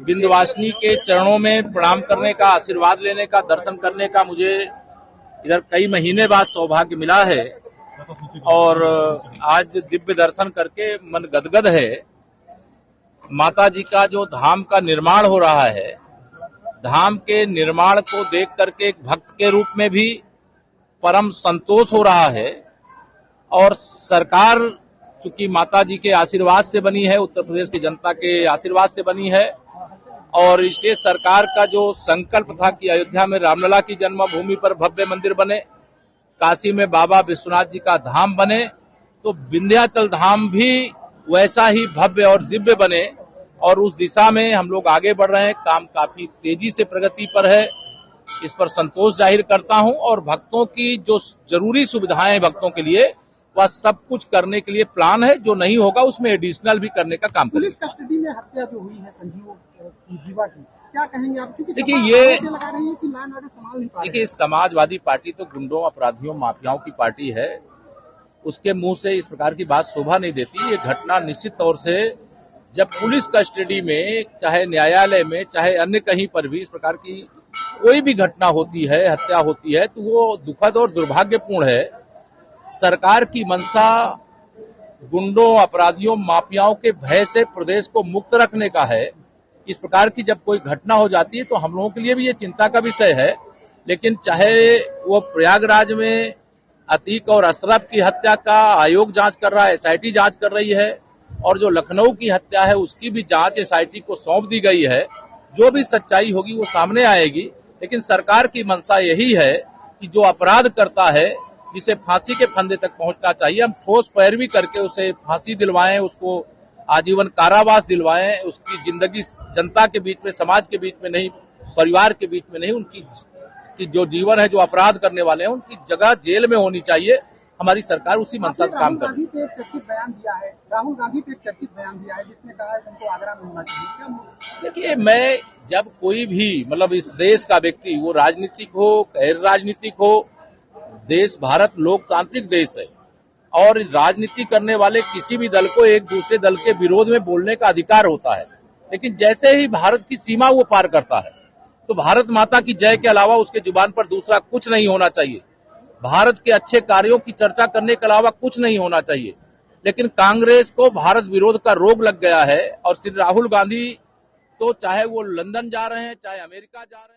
विंध्यवासिनी के चरणों में प्रणाम करने का, आशीर्वाद लेने का, दर्शन करने का मुझे इधर कई महीने बाद सौभाग्य मिला है और आज दिव्य दर्शन करके मन गदगद है। माता जी का जो धाम का निर्माण हो रहा है, धाम के निर्माण को देख करके एक भक्त के रूप में भी परम संतोष हो रहा है। और सरकार चूंकि माता जी के आशीर्वाद से बनी है, उत्तर प्रदेश की जनता के आशीर्वाद से बनी है और स्टेट सरकार का जो संकल्प था कि अयोध्या में रामलला की जन्मभूमि पर भव्य मंदिर बने, काशी में बाबा विश्वनाथ जी का धाम बने, तो विंध्याचल धाम भी वैसा ही भव्य और दिव्य बने और उस दिशा में हम लोग आगे बढ़ रहे हैं। काम काफी तेजी से प्रगति पर है, इस पर संतोष जाहिर करता हूं और भक्तों की जो जरूरी सुविधाएं हैं भक्तों के लिए वह सब कुछ करने के लिए प्लान है। जो नहीं होगा उसमें एडिशनल भी करने का काम करेंगे। पुलिस कस्टडी में हत्या जो हुई है संजीव जीवा की, क्या कहेंगे आप? क्योंकि देखिए ये लगा रही है कि लॉ एंड ऑर्डर संभाल नहीं पा रहे। देखिए समाजवादी पार्टी तो गुंडों, अपराधियों, माफियाओं की पार्टी है, उसके मुंह से इस प्रकार की बात शोभा नहीं देती। ये घटना निश्चित तौर से जब पुलिस कस्टडी में, चाहे न्यायालय में, चाहे अन्य कहीं पर भी इस प्रकार की कोई भी घटना होती है, हत्या होती है, तो वो दुखद और दुर्भाग्यपूर्ण है। सरकार की मंशा गुंडों, अपराधियों, माफियाओं के भय से प्रदेश को मुक्त रखने का है। इस प्रकार की जब कोई घटना हो जाती है तो हम लोगों के लिए भी ये चिंता का विषय है। लेकिन चाहे वो प्रयागराज में अतीक और अशरफ की हत्या का आयोग जांच कर रहा है, एसआईटी जांच कर रही है, और जो लखनऊ की हत्या है उसकी भी जांच एसआईटी को सौंप दी गई है। जो भी सच्चाई होगी वो सामने आएगी। लेकिन सरकार की मंशा यही है कि जो अपराध करता है, जिसे फांसी के फंदे तक पहुंचना चाहिए, हम ठोस पैरवी करके उसे फांसी दिलवाएं, उसको आजीवन कारावास दिलवाएं, उसकी जिंदगी जनता के बीच में, समाज के बीच में नहीं, परिवार के बीच में नहीं, उनकी जो जीवन है, जो अपराध करने वाले हैं उनकी जगह जेल में होनी चाहिए। हमारी सरकार उसी मंशा से काम कर रही है। राहुल गांधी पे एक चर्चित बयान दिया है जिसने कहा है उनको आगरा में होना चाहिए। देखिए, मैं जब कोई भी इस देश का व्यक्ति, वो राजनीतिक हो, गैर राजनीतिक हो, देश भारत लोकतांत्रिक देश है और राजनीति करने वाले किसी भी दल को एक दूसरे दल के विरोध में बोलने का अधिकार होता है। लेकिन जैसे ही भारत की सीमा वो पार करता है तो भारत माता की जय के अलावा उसके जुबान पर दूसरा कुछ नहीं होना चाहिए। भारत के अच्छे कार्यों की चर्चा करने के अलावा कुछ नहीं होना चाहिए। लेकिन कांग्रेस को भारत विरोध का रोग लग गया है और श्री राहुल गांधी तो चाहे वो लंदन जा रहे हैं, चाहे अमेरिका जा रहे हैं।